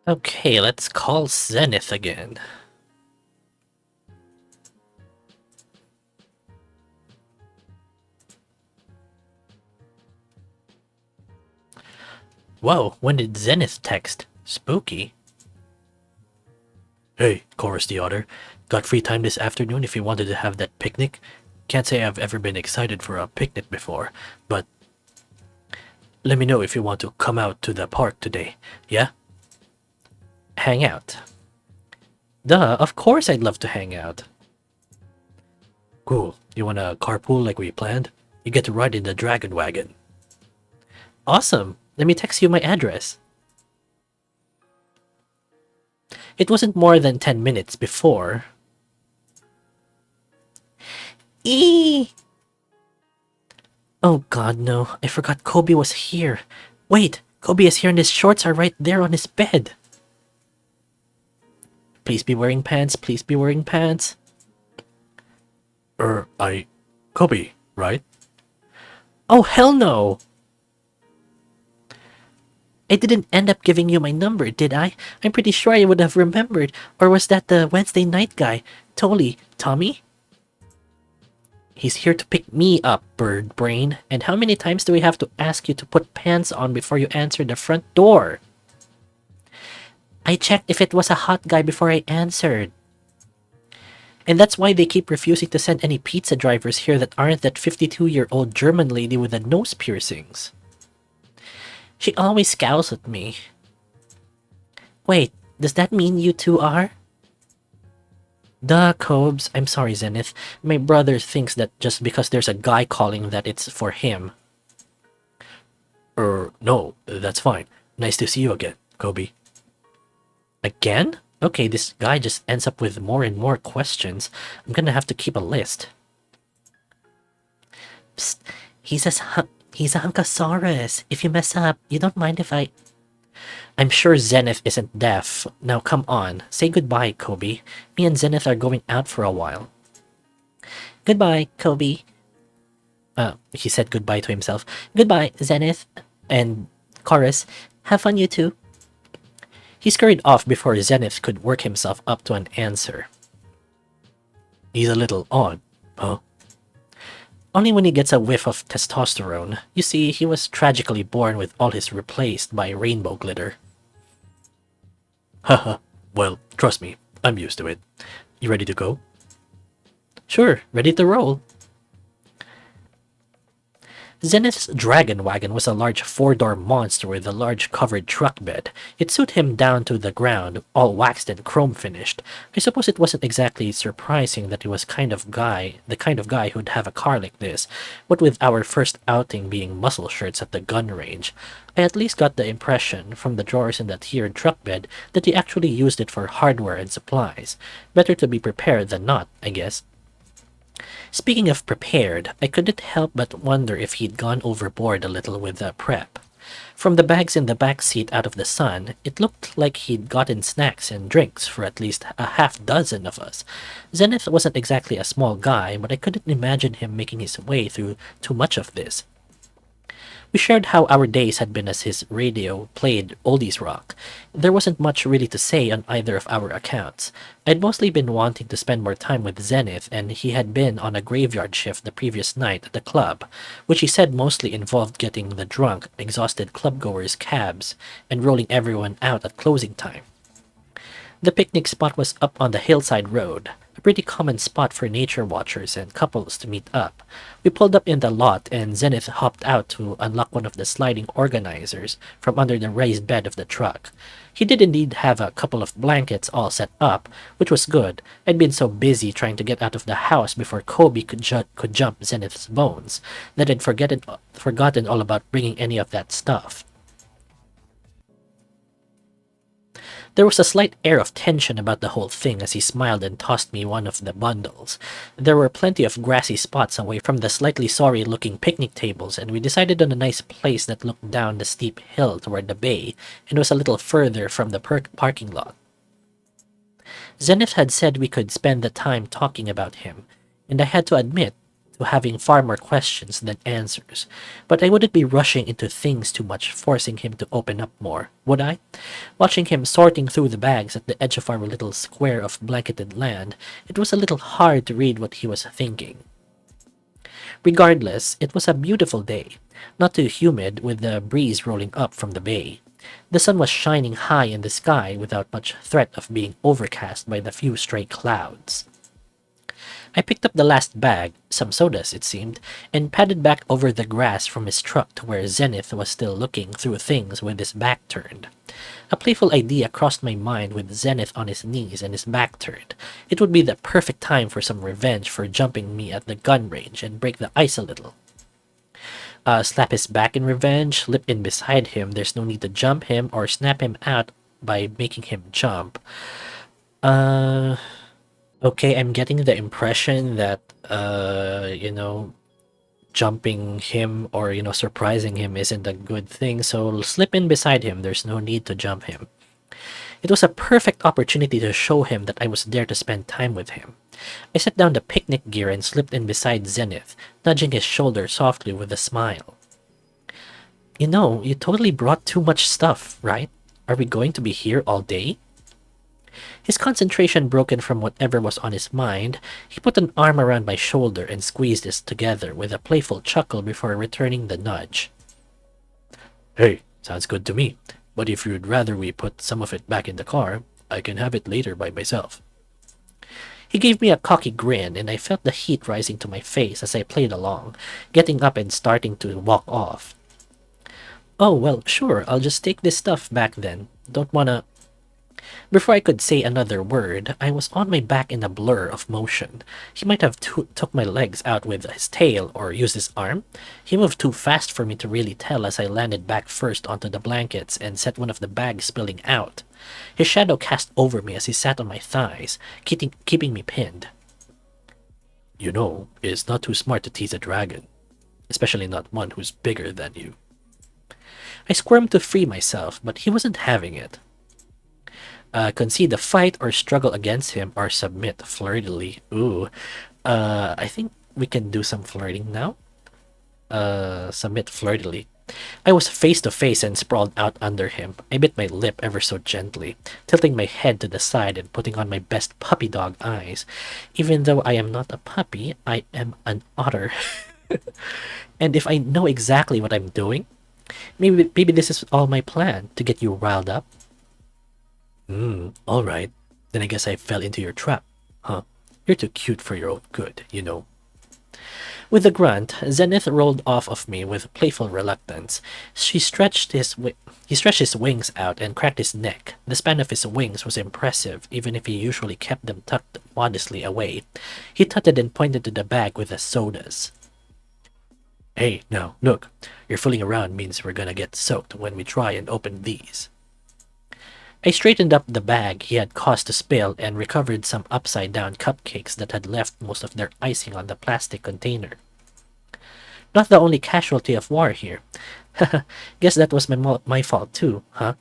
Okay, let's call Zenith again. Whoa, when did Zenith text? Spooky. Hey, Corusce the Otter. Got free time this afternoon if you wanted to have that picnic? Can't say I've ever been excited for a picnic before, but let me know if you want to come out to the park today, yeah? Hang out. Duh, of course I'd love to hang out. Cool. You wanna carpool like we planned? You get to ride in the dragon wagon. Awesome. Let me text you my address. It wasn't more than 10 minutes before. Eee! Oh god, no. I forgot Kobe was here. Wait, Kobe is here and his shorts are right there on his bed. Please be wearing pants, please be wearing pants. Kobe, right? Oh, hell no! I didn't end up giving you my number, did I? I'm pretty sure I would have remembered. Or was that the Wednesday night guy? Tommy? He's here to pick me up, bird brain. And how many times do we have to ask you to put pants on before you answer the front door? I checked if it was a hot guy before I answered. And that's why they keep refusing to send any pizza drivers here that aren't that 52-year-old German lady with the nose piercings. She always scowls at me. Wait, does that mean you two are? Duh, Cobes. I'm sorry, Zenith. My brother thinks that just because there's a guy calling that it's for him. No, that's fine. Nice to see you again, Kobe. Again? Okay, this guy just ends up with more and more questions. I'm gonna have to keep a list. Psst, he's a hunkosaurus. If you mess up, you don't mind if I... I'm sure Zenith isn't deaf. Now come on, say goodbye, Kobe. Me and Zenith are going out for a while. Goodbye, Kobe. He said goodbye to himself. Goodbye, Zenith. And Corusce, have fun you two. He scurried off before Zenith could work himself up to an answer. He's a little odd, huh? Only when he gets a whiff of testosterone. You see, he was tragically born with all his replaced by rainbow glitter. Haha, well, trust me, I'm used to it. You ready to go? Sure, ready to roll. Zenith's dragon wagon was a large four-door monster with a large covered truck bed. It suited him down to the ground, all waxed and chrome-finished. I suppose it wasn't exactly surprising that he was the kind of guy who'd have a car like this, what with our first outing being muscle shirts at the gun range. I at least got the impression, from the drawers in that tiered truck bed, that he actually used it for hardware and supplies. Better to be prepared than not, I guess. Speaking of prepared, I couldn't help but wonder if he'd gone overboard a little with the prep. From the bags in the back seat out of the sun, it looked like he'd gotten snacks and drinks for at least a half dozen of us. Zenith wasn't exactly a small guy, but I couldn't imagine him making his way through too much of this. We shared how our days had been as his radio played oldies rock. There wasn't much really to say on either of our accounts. I'd mostly been wanting to spend more time with Zenith, and he had been on a graveyard shift the previous night at the club, which he said mostly involved getting the drunk, exhausted clubgoers cabs and rolling everyone out at closing time. The picnic spot was up on the hillside road, a pretty common spot for nature watchers and couples to meet up. We pulled up in the lot and Zenith hopped out to unlock one of the sliding organizers from under the raised bed of the truck. He did indeed have a couple of blankets all set up, which was good. I'd been so busy trying to get out of the house before Kobe could jump Zenith's bones that I'd forgotten all about bringing any of that stuff. There was a slight air of tension about the whole thing as he smiled and tossed me one of the bundles. There were plenty of grassy spots away from the slightly sorry-looking picnic tables, and we decided on a nice place that looked down the steep hill toward the bay and was a little further from the parking lot. Zenith had said we could spend the time talking about him, and I had to admit, to having far more questions than answers. But I wouldn't be rushing into things too much, forcing him to open up more, would I? Watching him sorting through the bags at the edge of our little square of blanketed land, it was a little hard to read what he was thinking. Regardless, it was a beautiful day, not too humid with the breeze rolling up from the bay. The sun was shining high in the sky without much threat of being overcast by the few stray clouds. I picked up the last bag, some sodas it seemed, and padded back over the grass from his truck to where Zenith was still looking through things with his back turned. A playful idea crossed my mind with Zenith on his knees and his back turned. It would be the perfect time for some revenge for jumping me at the gun range and break the ice a little. Slap his back in revenge, slip in beside him, there's no need to jump him or snap him out by making him jump. Okay, I'm getting the impression that, jumping him or, surprising him isn't a good thing, so slip in beside him, there's no need to jump him. It was a perfect opportunity to show him that I was there to spend time with him. I set down the picnic gear and slipped in beside Zenith, nudging his shoulder softly with a smile. You totally brought too much stuff, right? Are we going to be here all day? His concentration broken from whatever was on his mind, he put an arm around my shoulder and squeezed us together with a playful chuckle before returning the nudge. Hey, sounds good to me, but if you'd rather we put some of it back in the car, I can have it later by myself. He gave me a cocky grin, and I felt the heat rising to my face as I played along, getting up and starting to walk off. Oh, well, sure, I'll just take this stuff back then. Don't wanna... Before I could say another word, I was on my back in a blur of motion. He might have took my legs out with his tail or used his arm. He moved too fast for me to really tell as I landed back first onto the blankets and set one of the bags spilling out. His shadow cast over me as he sat on my thighs, keeping me pinned. It's not too smart to tease a dragon, especially not one who's bigger than you. I squirmed to free myself, but he wasn't having it. Concede the fight or struggle against him or submit flirtily. Ooh. I think we can do some flirting now. Submit flirtily. I was face to face and sprawled out under him. I bit my lip ever so gently, tilting my head to the side and putting on my best puppy dog eyes. Even though I am not a puppy, I am an otter. And if I know exactly what I'm doing, maybe this is all my plan, to get you riled up. Alright. Then I guess I fell into your trap, huh? You're too cute for your own good, With a grunt, Zenith rolled off of me with playful reluctance. He stretched his wings out and cracked his neck. The span of his wings was impressive, even if he usually kept them tucked modestly away. He tutted and pointed to the bag with the sodas. Hey, now, look. Your fooling around means we're gonna get soaked when we try and open these. I straightened up the bag he had caused to spill and recovered some upside-down cupcakes that had left most of their icing on the plastic container. Not the only casualty of war here. Guess that was my fault too, huh?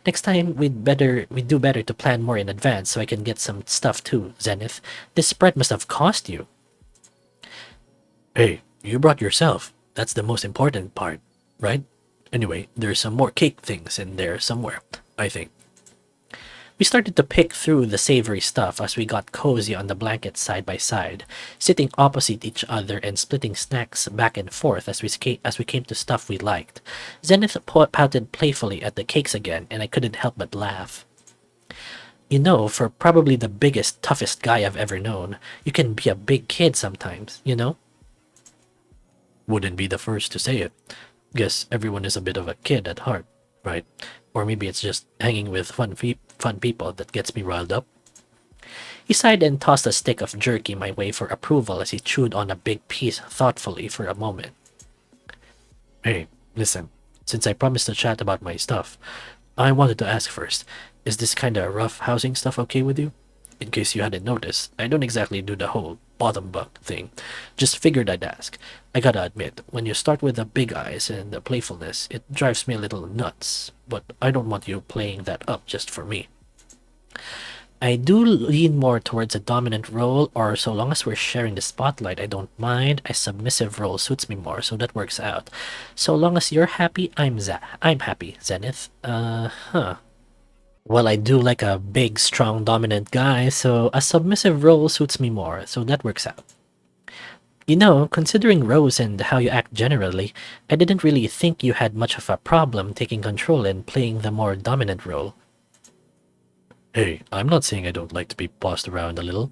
Next time we'd do better to plan more in advance so I can get some stuff too, Zenith. This spread must have cost you. Hey, you brought yourself. That's the most important part, right? Anyway, there's some more cake things in there somewhere, I think. We started to pick through the savory stuff as we got cozy on the blankets side by side, sitting opposite each other and splitting snacks back and forth as we came to stuff we liked. Zenith pouted playfully at the cakes again, and I couldn't help but laugh. For probably the biggest, toughest guy I've ever known, you can be a big kid sometimes, Wouldn't be the first to say it. Guess everyone is a bit of a kid at heart, right? Or maybe it's just hanging with fun people that gets me riled up. He sighed and tossed a stick of jerky my way for approval as he chewed on a big piece thoughtfully for a moment. Hey, listen, since I promised to chat about my stuff, I wanted to ask first, is this kinda rough housing stuff okay with you? In case you hadn't noticed, I don't exactly do the whole bottom bunk thing. Just figured I'd ask. I gotta admit, when you start with the big eyes and the playfulness, it drives me a little nuts. But I don't want you playing that up just for me. I do lean more towards a dominant role, or so long as we're sharing the spotlight, I don't mind. A submissive role suits me more, so that works out. So long as you're happy, I'm happy, Zenith. Huh. Well, I do like a big, strong, dominant guy, so a submissive role suits me more, so that works out. You know, considering Rose and how you act generally, I didn't really think you had much of a problem taking control and playing the more dominant role. Hey, I'm not saying I don't like to be bossed around a little.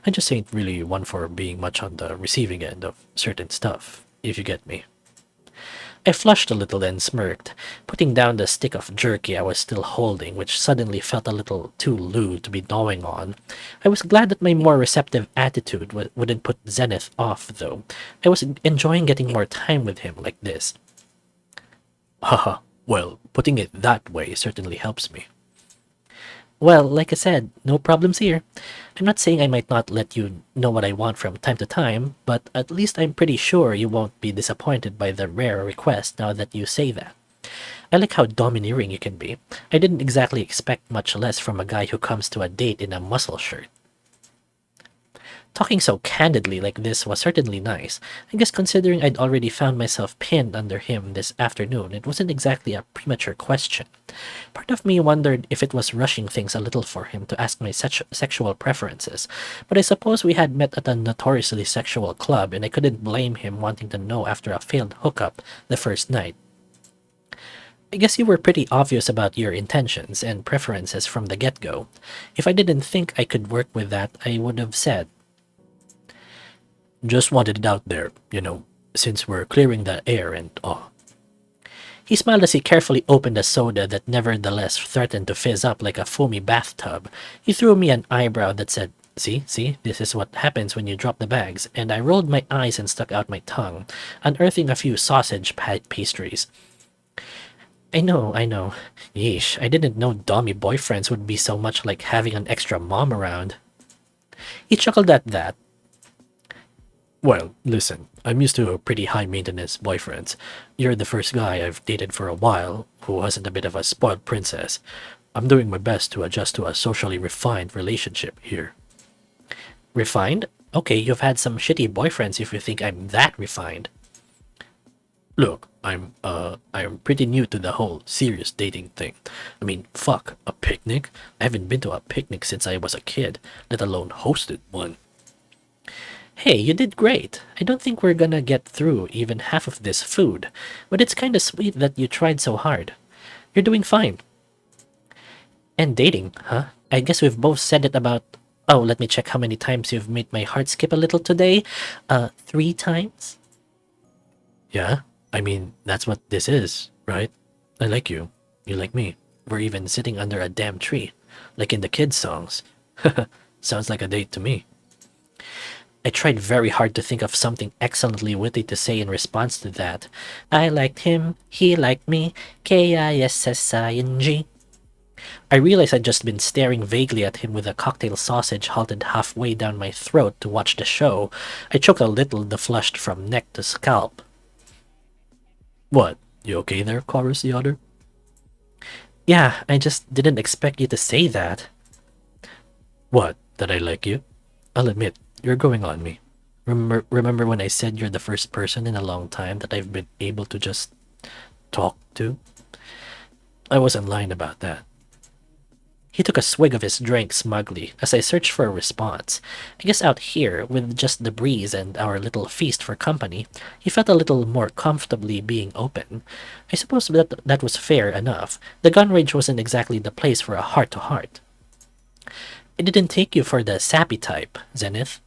I just ain't really one for being much on the receiving end of certain stuff, if you get me. I flushed a little and smirked, putting down the stick of jerky I was still holding, which suddenly felt a little too lewd to be gnawing on. I was glad that my more receptive attitude wouldn't put Zenith off, though. I was enjoying getting more time with him like this. Haha, well, putting it that way certainly helps me. Well, like I said, no problems here. I'm not saying I might not let you know what I want from time to time, but at least I'm pretty sure you won't be disappointed by the rare request now that you say that. I like how domineering you can be. I didn't exactly expect much less from a guy who comes to a date in a muscle shirt. Talking so candidly like this was certainly nice. I guess considering I'd already found myself pinned under him this afternoon, it wasn't exactly a premature question. Part of me wondered if it was rushing things a little for him to ask my sexual preferences, but I suppose we had met at a notoriously sexual club and I couldn't blame him wanting to know after a failed hookup the first night. I guess you were pretty obvious about your intentions and preferences from the get-go. If I didn't think I could work with that, I would have said, just wanted it out there, since we're clearing the air and all. He smiled as he carefully opened a soda that nevertheless threatened to fizz up like a foamy bathtub. He threw me an eyebrow that said, see, this is what happens when you drop the bags, and I rolled my eyes and stuck out my tongue, unearthing a few sausage pastries. I know. Yeesh, I didn't know dummy boyfriends would be so much like having an extra mom around. He chuckled at that. Well, listen, I'm used to pretty high-maintenance boyfriends. You're the first guy I've dated for a while who wasn't a bit of a spoiled princess. I'm doing my best to adjust to a socially refined relationship here. Refined? Okay, you've had some shitty boyfriends if you think I'm that refined. Look, I'm pretty new to the whole serious dating thing. I mean, fuck, a picnic? I haven't been to a picnic since I was a kid, let alone hosted one. Hey, you did great. I don't think we're gonna get through even half of this food, but it's kinda sweet that you tried so hard. You're doing fine. And dating, huh? I guess we've both said it about... Oh, let me check how many times you've made my heart skip a little today. 3 times? Yeah, I mean, that's what this is, right? I like you. You like me. We're even sitting under a damn tree, like in the kids' songs. Sounds like a date to me. I tried very hard to think of something excellently witty to say in response to that. I liked him, he liked me, Kissing. I realized I'd just been staring vaguely at him with a cocktail sausage halted halfway down my throat to watch the show. I choked a little, the flushed from neck to scalp. What? You okay there, Corusce the otter? Yeah, I just didn't expect you to say that. What? That I like you? I'll admit, you're going on me. Remember when I said you're the first person in a long time that I've been able to just talk to? I wasn't lying about that. He took a swig of his drink smugly as I searched for a response. I guess out here, with just the breeze and our little feast for company, he felt a little more comfortably being open. I suppose that was fair enough. The gun range wasn't exactly the place for a heart-to-heart. I didn't take you for the sappy type, Zenith.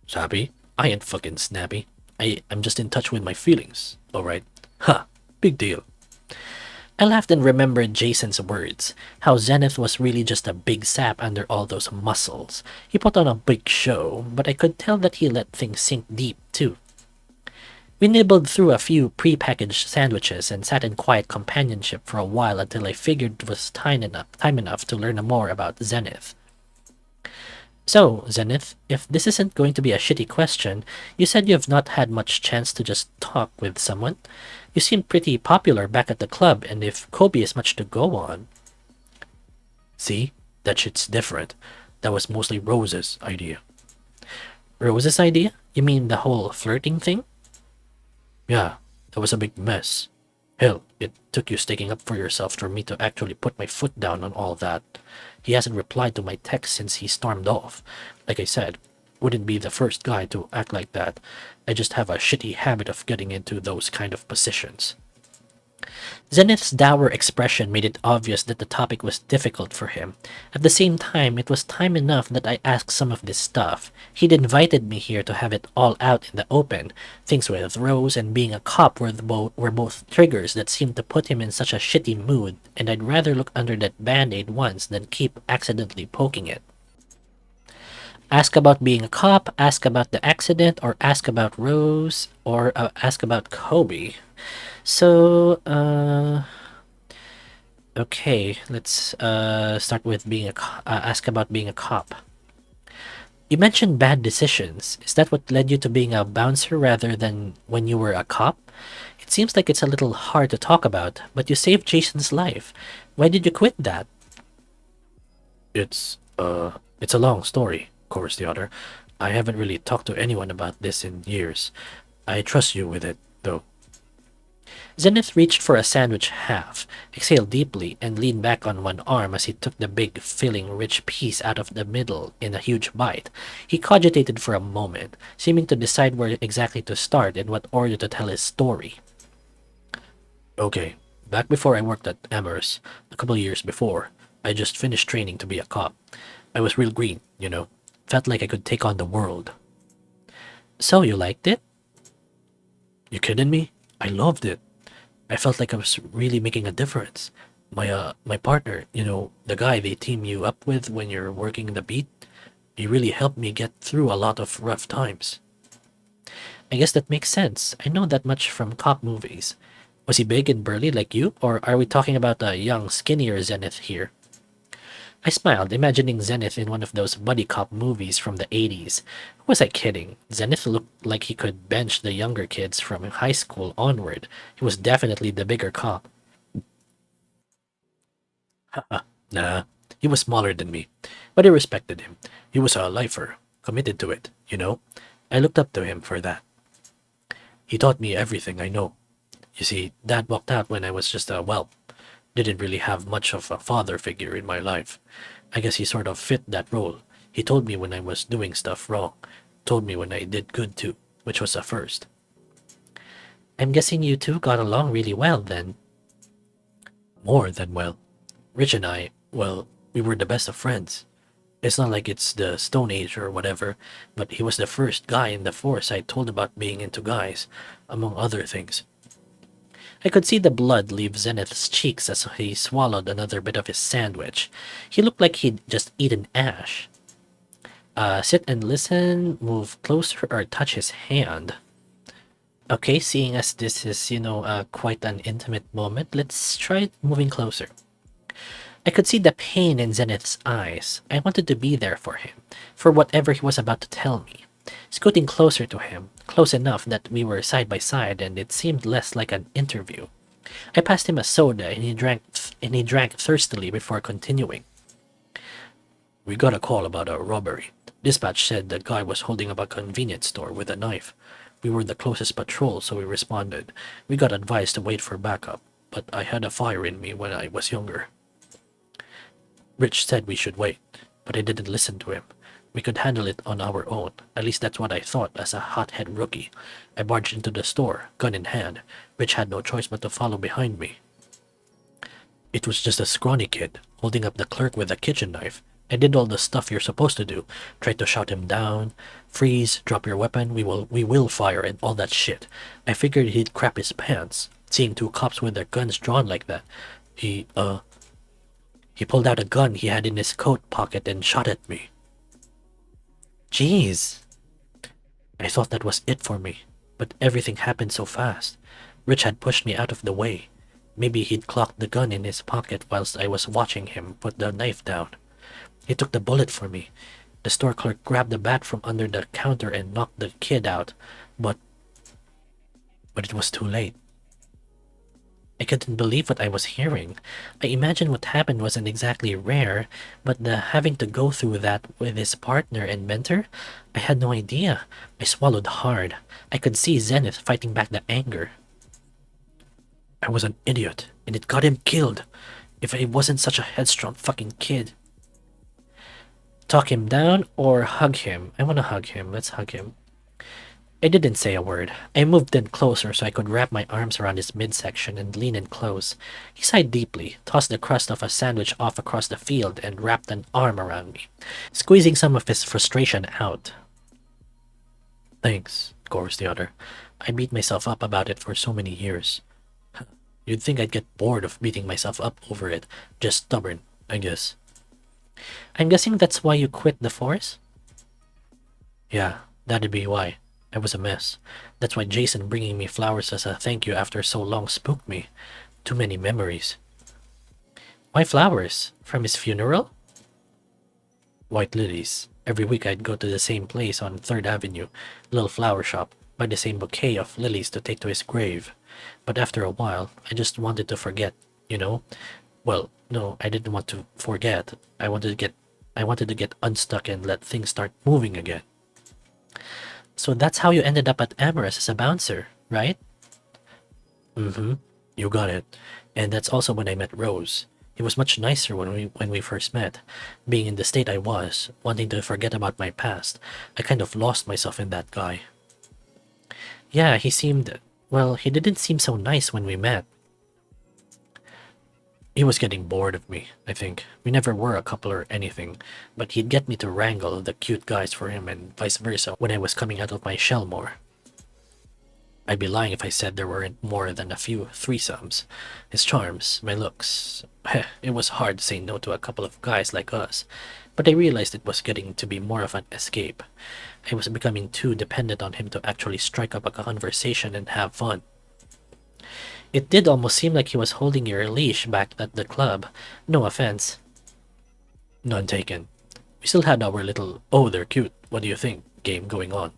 Sappy? I ain't fucking snappy. I'm just in touch with my feelings, alright? Ha! Big deal. I laughed and remembered Jason's words, how Zenith was really just a big sap under all those muscles. He put on a big show, but I could tell that he let things sink deep, too. We nibbled through a few pre-packaged sandwiches and sat in quiet companionship for a while until I figured it was time enough to learn more about Zenith. So, Zenith, if this isn't going to be a shitty question, you said you've not had much chance to just talk with someone. You seem pretty popular back at the club, and if Kobe is much to go on... See? That shit's different. That was mostly Rose's idea. Rose's idea? You mean the whole flirting thing? Yeah, that was a big mess. Hell, it took you sticking up for yourself for me to actually put my foot down on all that. He hasn't replied to my text since he stormed off. Like I said, wouldn't be the first guy to act like that. I just have a shitty habit of getting into those kind of positions. Zenith's dour expression made it obvious that the topic was difficult for him. At the same time, it was time enough that I asked some of this stuff. He'd invited me here to have it all out in the open. Things with Rose and being a cop were both triggers that seemed to put him in such a shitty mood, and I'd rather look under that band-aid once than keep accidentally poking it. Ask about being a cop, ask about the accident, or ask about Rose, or ask about Kobe. So, okay, let's start with being ask about being a cop. You mentioned bad decisions. Is that what led you to being a bouncer rather than when you were a cop? It seems like it's a little hard to talk about, but you saved Jason's life. Why did you quit that? It's a long story, Corusce the Otter. I haven't really talked to anyone about this in years. I trust you with it, though. Zenith reached for a sandwich half, exhaled deeply, and leaned back on one arm as he took the big, filling, rich piece out of the middle in a huge bite. He cogitated for a moment, seeming to decide where exactly to start and what order to tell his story. Okay, back before I worked at Amorous, a couple years before, I just finished training to be a cop. I was real green, you know. Felt like I could take on the world. So you liked it? You kidding me? I loved it. I felt like I was really making a difference. My partner, you know, the guy they team you up with when you're working the beat, he really helped me get through a lot of rough times. I guess that makes sense. I know that much from cop movies. Was he big and burly like you, or are we talking about a young, skinnier Zenith here? I smiled, imagining Zenith in one of those buddy cop movies from the 80s. Who was I kidding? Zenith looked like he could bench the younger kids from high school onward. He was definitely the bigger cop. Nah, he was smaller than me, but I respected him. He was a lifer, committed to it, you know? I looked up to him for that. He taught me everything I know. You see, Dad walked out when I was just a whelp. Didn't really have much of a father figure in my life. I guess he sort of fit that role. He told me when I was doing stuff wrong. Told me when I did good too, which was a first. I'm guessing you two got along really well then. More than well. Rich and I, well, we were the best of friends. It's not like it's the Stone Age or whatever, but he was the first guy in the force I told about being into guys, among other things. I could see the blood leave Zenith's cheeks as he swallowed another bit of his sandwich. He looked like he'd just eaten ash. Sit and listen, move closer, or touch his hand. Okay, seeing as this is, quite an intimate moment, let's try moving closer. I could see the pain in Zenith's eyes. I wanted to be there for him, for whatever he was about to tell me. Scooting closer to him, close enough that we were side by side and it seemed less like an interview. I passed him a soda and he drank thirstily before continuing. We got a call about a robbery. Dispatch said the guy was holding up a convenience store with a knife. We were the closest patrol, so we responded. We got advised to wait for backup, but I had a fire in me when I was younger. Rich said we should wait, but I didn't listen to him. We could handle it on our own. At least that's what I thought as a hothead rookie. I barged into the store, gun in hand. Rich had no choice but to follow behind me. It was just a scrawny kid, holding up the clerk with a kitchen knife. I did all the stuff you're supposed to do. Tried to shout him down, freeze, drop your weapon, we will fire, and all that shit. I figured he'd crap his pants, seeing two cops with their guns drawn like that. He pulled out a gun he had in his coat pocket and shot at me. Jeez. I thought that was it for me, but everything happened so fast. Rich had pushed me out of the way. Maybe he'd clocked the gun in his pocket whilst I was watching him put the knife down. He took the bullet for me. The store clerk grabbed the bat from under the counter and knocked the kid out, but it was too late. I couldn't believe what I was hearing. I imagined what happened wasn't exactly rare, but the having to go through that with his partner and mentor, I had no idea. I swallowed hard. I could see Zenith fighting back the anger. I was an idiot, and it got him killed. If I wasn't such a headstrong fucking kid. Talk him down or hug him? I want to hug him. Let's hug him. I didn't say a word. I moved in closer so I could wrap my arms around his midsection and lean in close. He sighed deeply, tossed the crust of a sandwich off across the field, and wrapped an arm around me, squeezing some of his frustration out. Thanks, chorused the other. I beat myself up about it for so many years. You'd think I'd get bored of beating myself up over it. Just stubborn, I guess. I'm guessing that's why you quit the force? Yeah, that'd be why. I was a mess. That's why Jason bringing me flowers as a thank you after so long spooked me. Too many memories. Why flowers? From his funeral? White lilies. Every week I'd go to the same place on 3rd Avenue, little flower shop, buy the same bouquet of lilies to take to his grave. But after a while, I just wanted to forget, you know? Well, no, I didn't want to forget. I wanted to get unstuck and let things start moving again. So that's how you ended up at Amorous as a bouncer, right? Mm-hmm. You got it. And that's also when I met Rose. He was much nicer when we first met. Being in the state I was, wanting to forget about my past, I kind of lost myself in that guy. Yeah, he didn't seem so nice when we met. He was getting bored of me, I think. We never were a couple or anything, but he'd get me to wrangle the cute guys for him and vice versa when I was coming out of my shell more. I'd be lying if I said there weren't more than a few threesomes. His charms, my looks. It was hard to say no to a couple of guys like us, but I realized it was getting to be more of an escape. I was becoming too dependent on him to actually strike up a conversation and have fun. It did almost seem like he was holding your leash back at the club. No offense. None taken. We still had our little, oh, they're cute, what do you think, game going on.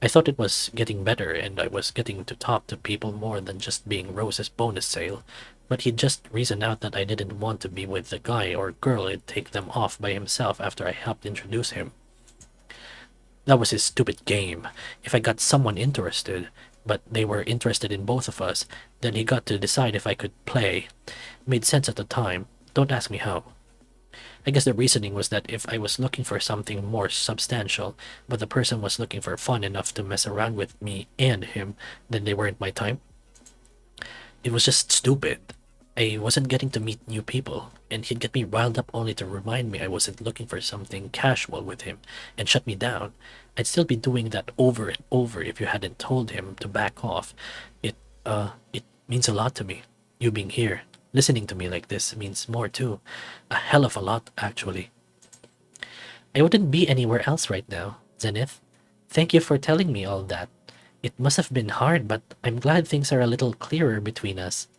I thought it was getting better and I was getting to talk to people more than just being Rose's bonus sale, but he'd just reasoned out that I didn't want to be with the guy or girl and take them off by himself after I helped introduce him. That was his stupid game. If I got someone interested, but they were interested in both of us, then he got to decide if I could play. Made sense at the time. Don't ask me how. I guess the reasoning was that if I was looking for something more substantial, but the person was looking for fun enough to mess around with me and him, then they weren't my type. It was just stupid. I wasn't getting to meet new people, and he'd get me riled up only to remind me I wasn't looking for something casual with him, and shut me down. I'd still be doing that over and over if you hadn't told him to back off. It means a lot to me. You being here, listening to me like this means more too. A hell of a lot, actually. I wouldn't be anywhere else right now, Zenith. Thank you for telling me all that. It must have been hard, but I'm glad things are a little clearer between us.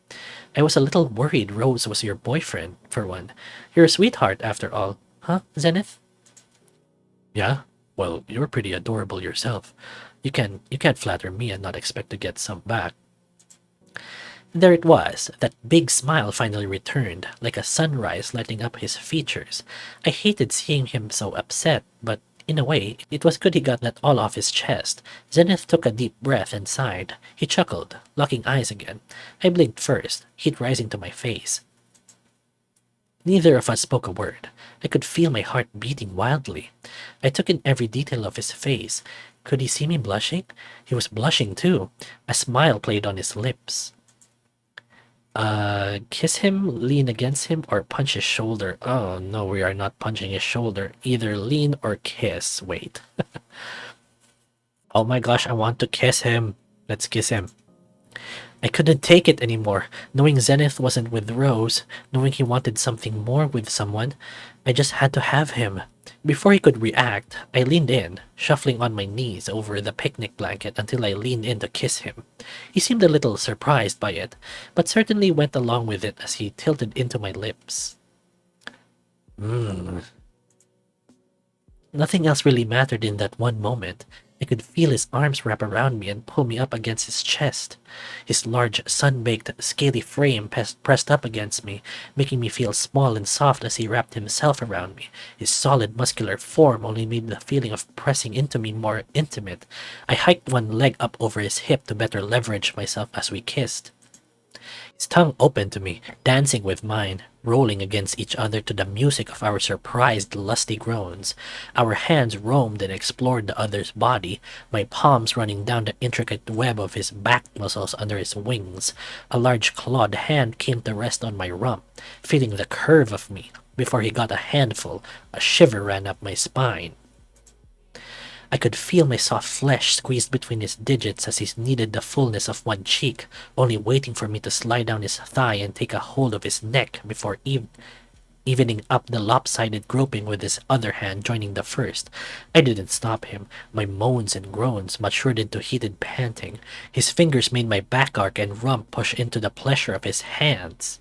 I was a little worried Rose was your boyfriend, for one. You're a sweetheart, after all. Huh, Zenith? Yeah? Well, you're pretty adorable yourself. You can't flatter me and not expect to get some back. There it was, that big smile finally returned, like a sunrise lighting up his features. I hated seeing him so upset, but in a way, it was good he got that all off his chest. Zenith took a deep breath and sighed. He chuckled, locking eyes again. I blinked first, heat rising to my face. Neither of us spoke a word. I could feel my heart beating wildly. I took in every detail of his face. Could he see me blushing? He was blushing too. A smile played on his lips. Kiss him, lean against him, or punch his shoulder? Oh, no, we are not punching his shoulder. Either lean or kiss. Wait. Oh my gosh, I want to kiss him. Let's kiss him. I couldn't take it anymore. Knowing Zenith wasn't with Rose, knowing he wanted something more with someone, I just had to have him. Before he could react, I leaned in, shuffling on my knees over the picnic blanket until I leaned in to kiss him. He seemed a little surprised by it, but certainly went along with it as he tilted into my lips. Nothing else really mattered in that one moment. I could feel his arms wrap around me and pull me up against his chest. His large, sun-baked, scaly frame pressed up against me, making me feel small and soft as he wrapped himself around me. His solid, muscular form only made the feeling of pressing into me more intimate. I hiked one leg up over his hip to better leverage myself as we kissed. His tongue opened to me, dancing with mine, rolling against each other to the music of our surprised, lusty groans. Our hands roamed and explored the other's body, my palms running down the intricate web of his back muscles under his wings. A large clawed hand came to rest on my rump, feeling the curve of me. Before he got a handful, a shiver ran up my spine. I could feel my soft flesh squeezed between his digits as he kneaded the fullness of one cheek, only waiting for me to slide down his thigh and take a hold of his neck before evening up the lopsided groping with his other hand joining the first. I didn't stop him. My moans and groans matured into heated panting. His fingers made my back arc and rump push into the pleasure of his hands.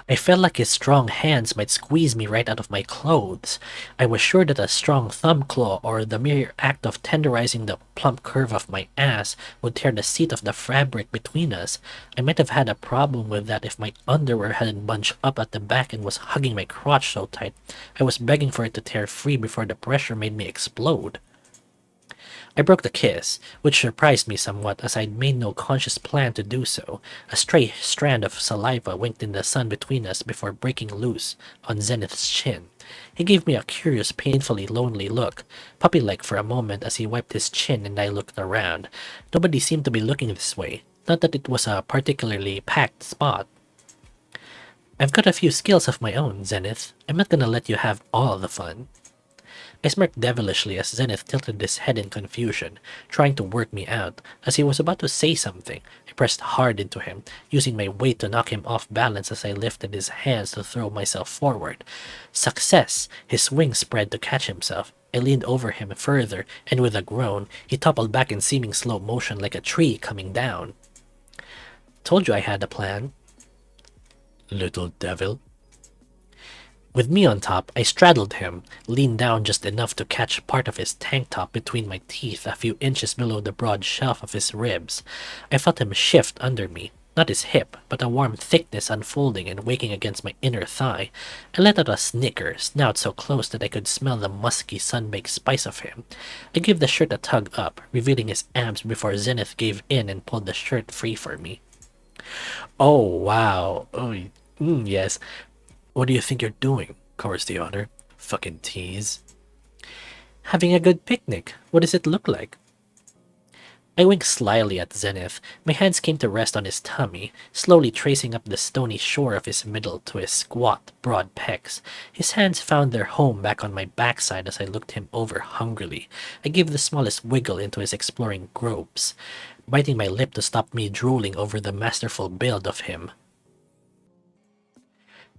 I felt like his strong hands might squeeze me right out of my clothes. I was sure that a strong thumb claw or the mere act of tenderizing the plump curve of my ass would tear the seat of the fabric between us. I might have had a problem with that if my underwear hadn't bunched up at the back and was hugging my crotch so tight. I was begging for it to tear free before the pressure made me explode. I broke the kiss, which surprised me somewhat as I'd made no conscious plan to do so. A stray strand of saliva winked in the sun between us before breaking loose on Zenith's chin. He gave me a curious, painfully lonely look, puppy-like for a moment as he wiped his chin and I looked around. Nobody seemed to be looking this way, not that it was a particularly packed spot. I've got a few skills of my own, Zenith. I'm not gonna let you have all the fun. I smirked devilishly as Zenith tilted his head in confusion, trying to work me out. As he was about to say something, I pressed hard into him, using my weight to knock him off balance as I lifted his hands to throw myself forward. Success! His wings spread to catch himself. I leaned over him further, and with a groan, he toppled back in seeming slow motion like a tree coming down. Told you I had a plan. Little devil. With me on top, I straddled him, leaned down just enough to catch part of his tank top between my teeth a few inches below the broad shelf of his ribs. I felt him shift under me, not his hip, but a warm thickness unfolding and waking against my inner thigh. I let out a snicker, snout so close that I could smell the musky, sun-baked spice of him. I gave the shirt a tug up, revealing his abs before Zenith gave in and pulled the shirt free for me. Oh, wow. Oh, yes. What do you think you're doing? Chorused the otter. Fucking tease. Having a good picnic. What does it look like? I winked slyly at Zenith. My hands came to rest on his tummy, slowly tracing up the stony shore of his middle to his squat, broad pecs. His hands found their home back on my backside as I looked him over hungrily. I gave the smallest wiggle into his exploring gropes, biting my lip to stop me drooling over the masterful build of him.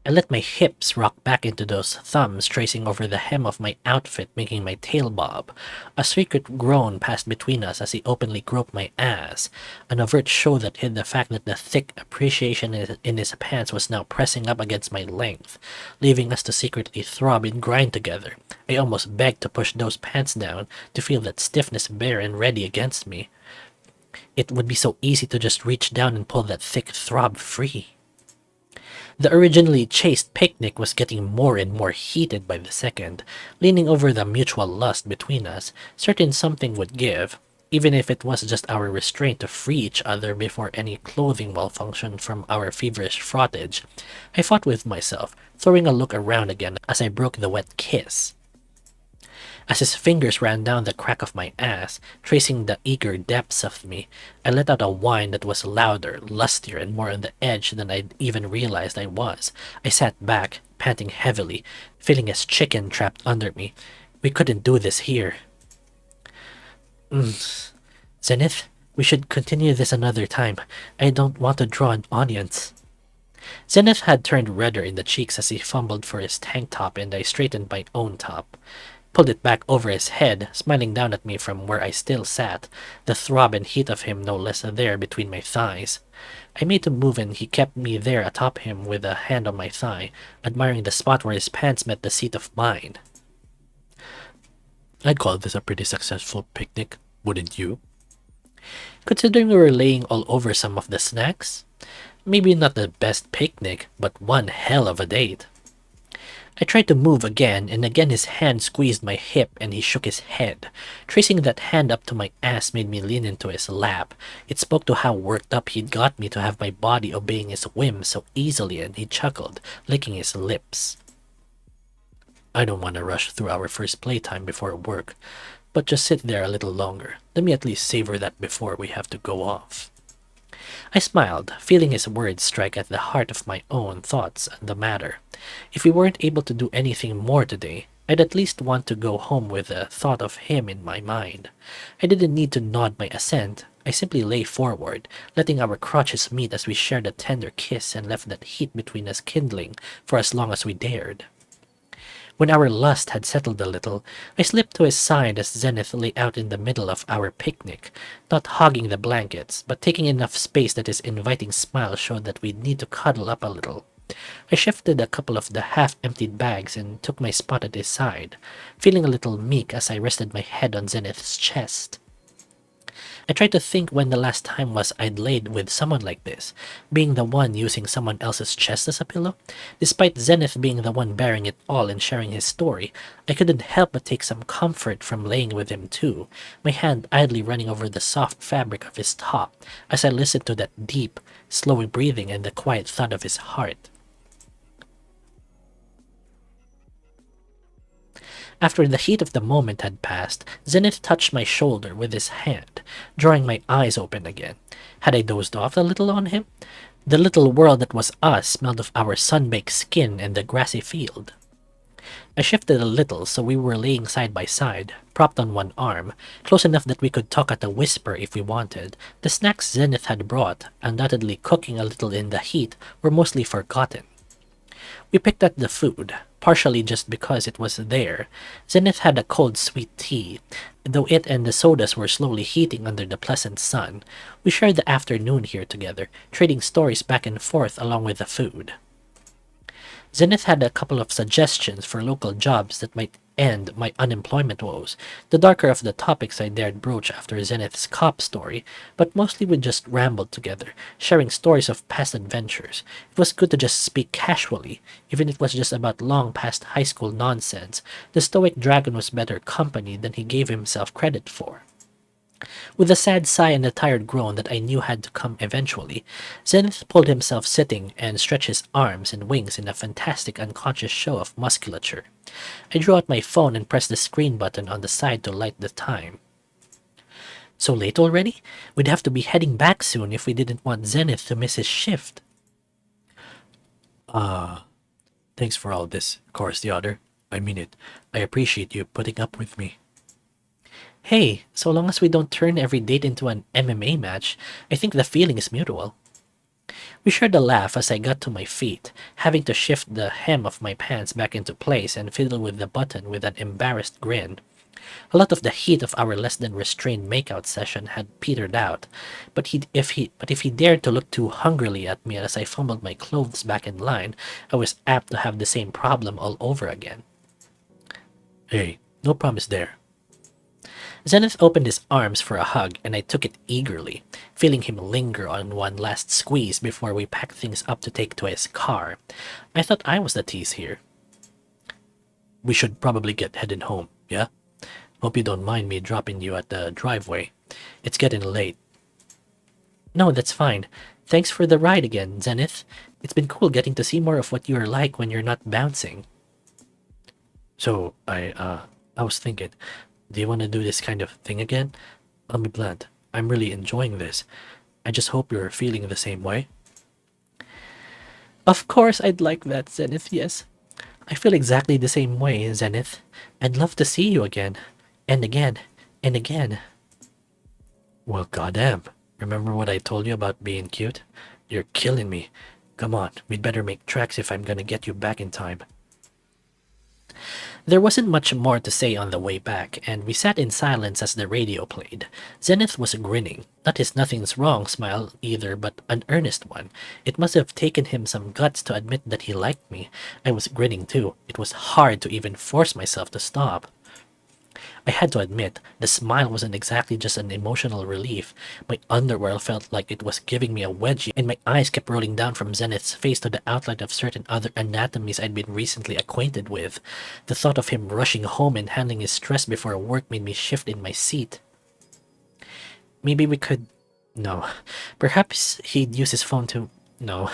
I let my hips rock back into those thumbs tracing over the hem of my outfit, making my tail bob. A secret groan passed between us as he openly groped my ass, an overt show that hid the fact that the thick appreciation in his pants was now pressing up against my length, leaving us to secretly throb and grind together. I almost begged to push those pants down, to feel that stiffness bare and ready against me. It would be so easy to just reach down and pull that thick throb free. The originally chaste picnic was getting more and more heated by the second, leaning over the mutual lust between us, certain something would give, even if it was just our restraint to free each other before any clothing malfunctioned from our feverish frottage. I fought with myself, throwing a look around again as I broke the wet kiss. As his fingers ran down the crack of my ass, tracing the eager depths of me, I let out a whine that was louder, lustier, and more on the edge than I'd even realized I was. I sat back, panting heavily, feeling as chicken trapped under me. We couldn't do this here. Zenith, we should continue this another time. I don't want to draw an audience. Zenith had turned redder in the cheeks as he fumbled for his tank top, and I straightened my own top. Pulled it back over his head, smiling down at me from where I still sat, the throb and heat of him no less there between my thighs. I made to move and he kept me there atop him with a hand on my thigh, admiring the spot where his pants met the seat of mine. I'd call this a pretty successful picnic, wouldn't you? Considering we were laying all over some of the snacks? Maybe not the best picnic, but one hell of a date. I tried to move again, and again his hand squeezed my hip and he shook his head. Tracing that hand up to my ass made me lean into his lap. It spoke to how worked up he'd got me to have my body obeying his whim so easily, and he chuckled, licking his lips. I don't want to rush through our first playtime before work, but just sit there a little longer. Let me at least savor that before we have to go off. I smiled, feeling his words strike at the heart of my own thoughts on the matter. If we weren't able to do anything more today, I'd at least want to go home with the thought of him in my mind. I didn't need to nod my assent. I simply lay forward, letting our crotches meet as we shared a tender kiss and left that heat between us kindling for as long as we dared. When our lust had settled a little, I slipped to his side as Zenith lay out in the middle of our picnic, not hogging the blankets, but taking enough space that his inviting smile showed that we'd need to cuddle up a little. I shifted a couple of the half-emptied bags and took my spot at his side, feeling a little meek as I rested my head on Zenith's chest. I tried to think when the last time was I'd laid with someone like this, being the one using someone else's chest as a pillow. Despite Zenith being the one bearing it all and sharing his story, I couldn't help but take some comfort from laying with him too, my hand idly running over the soft fabric of his top as I listened to that deep, slow breathing and the quiet thud of his heart. After the heat of the moment had passed, Zenith touched my shoulder with his hand, drawing my eyes open again. Had I dozed off a little on him? The little world that was us smelled of our sun-baked skin and the grassy field. I shifted a little so we were laying side by side, propped on one arm, close enough that we could talk at a whisper if we wanted. The snacks Zenith had brought, undoubtedly cooking a little in the heat, were mostly forgotten. We picked at the food, partially just because it was there. Zenith had a cold sweet tea, though it and the sodas were slowly heating under the pleasant sun. We shared the afternoon here together, trading stories back and forth along with the food. Zenith had a couple of suggestions for local jobs that might end my unemployment woes, the darker of the topics I dared broach after Zenith's cop story, but mostly we just rambled together, sharing stories of past adventures. It was good to just speak casually, even if it was just about long past high school nonsense. The stoic dragon was better company than he gave himself credit for. With a sad sigh and a tired groan that I knew had to come eventually, Zenith pulled himself sitting and stretched his arms and wings in a fantastic unconscious show of musculature. I drew out my phone and pressed the screen button on the side to light the time. So late already? We'd have to be heading back soon if we didn't want Zenith to miss his shift. Thanks for all this, Corusce the Otter. I mean it. I appreciate you putting up with me. Hey, so long as we don't turn every date into an MMA match, I think the feeling is mutual. We shared a laugh as I got to my feet, having to shift the hem of my pants back into place and fiddle with the button with an embarrassed grin. A lot of the heat of our less than restrained makeout session had petered out, but if he dared to look too hungrily at me as I fumbled my clothes back in line, I was apt to have the same problem all over again. Hey, no promise there. Zenith opened his arms for a hug, and I took it eagerly, feeling him linger on one last squeeze before we packed things up to take to his car. I thought I was the tease here. We should probably get heading home, yeah? Hope you don't mind me dropping you at the driveway. It's getting late. No, that's fine. Thanks for the ride again, Zenith. It's been cool getting to see more of what you're like when you're not bouncing. So, I was thinking, do you want to do this kind of thing again? I'll be blunt. I'm really enjoying this. I just hope you're feeling the same way. Of course I'd like that, Zenith, yes. I feel exactly the same way, Zenith. I'd love to see you again. And again. And again. Well, goddamn. Remember what I told you about being cute? You're killing me. Come on, we'd better make tracks if I'm gonna get you back in time. There wasn't much more to say on the way back, and we sat in silence as the radio played. Zenith was grinning, not his nothing's wrong smile either, but an earnest one. It must have taken him some guts to admit that he liked me. I was grinning too. It was hard to even force myself to stop. I had to admit, the smile wasn't exactly just an emotional relief. My underworld felt like it was giving me a wedgie, and my eyes kept rolling down from Zenith's face to the outline of certain other anatomies I'd been recently acquainted with. The thought of him rushing home and handling his stress before work made me shift in my seat. Maybe we could... No. Perhaps he'd use his phone to... No.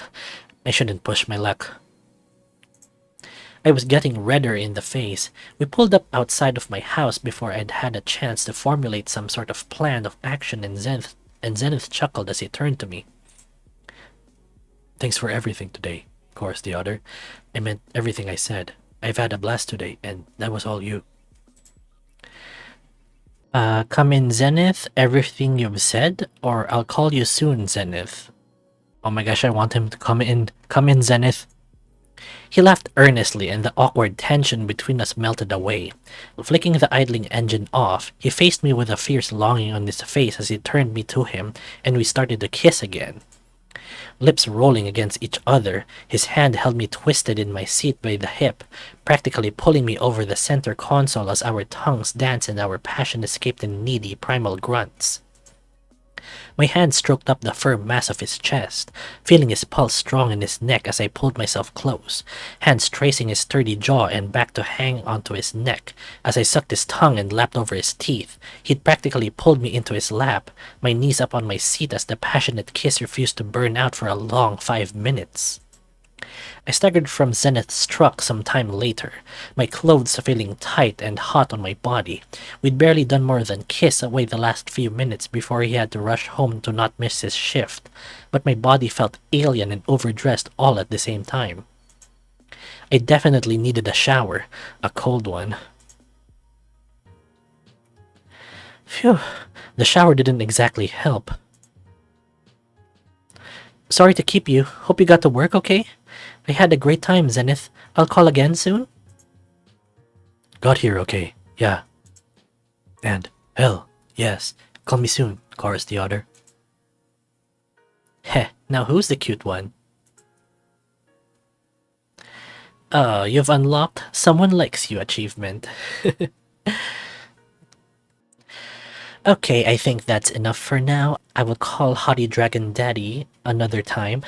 I shouldn't push my luck. I was getting redder in the face. We pulled up outside of my house before I'd had a chance to formulate some sort of plan of action, and Zenith chuckled as he turned to me. Thanks for everything today, Corusce the Otter. I meant everything I said. I've had a blast today, and that was all you. Come in, Zenith, everything you've said, or I'll call you soon, Zenith. Oh my gosh, I want him to come in. Come in, Zenith. He laughed earnestly, and the awkward tension between us melted away. Flicking the idling engine off, he faced me with a fierce longing on his face as he turned me to him, and we started to kiss again. Lips rolling against each other, his hand held me twisted in my seat by the hip, practically pulling me over the center console as our tongues danced and our passion escaped in needy primal grunts. My hand stroked up the firm mass of his chest, feeling his pulse strong in his neck as I pulled myself close, hands tracing his sturdy jaw and back to hang onto his neck. As I sucked his tongue and lapped over his teeth, he'd practically pulled me into his lap, my knees up on my seat as the passionate kiss refused to burn out for a long 5 minutes. I staggered from Zenith's truck some time later, my clothes feeling tight and hot on my body. We'd barely done more than kiss away the last few minutes before he had to rush home to not miss his shift, but my body felt alien and overdressed all at the same time. I definitely needed a shower, a cold one. Phew, the shower didn't exactly help. Sorry to keep you. Hope you got to work okay? I had a great time, Zenith. I'll call again soon? Got here okay, yeah. And, hell, yes. Call me soon, Corusce the Otter. Heh, now who's the cute one? You've unlocked Someone Likes You achievement. Okay, I think that's enough for now. I will call Hottie Dragon Daddy another time.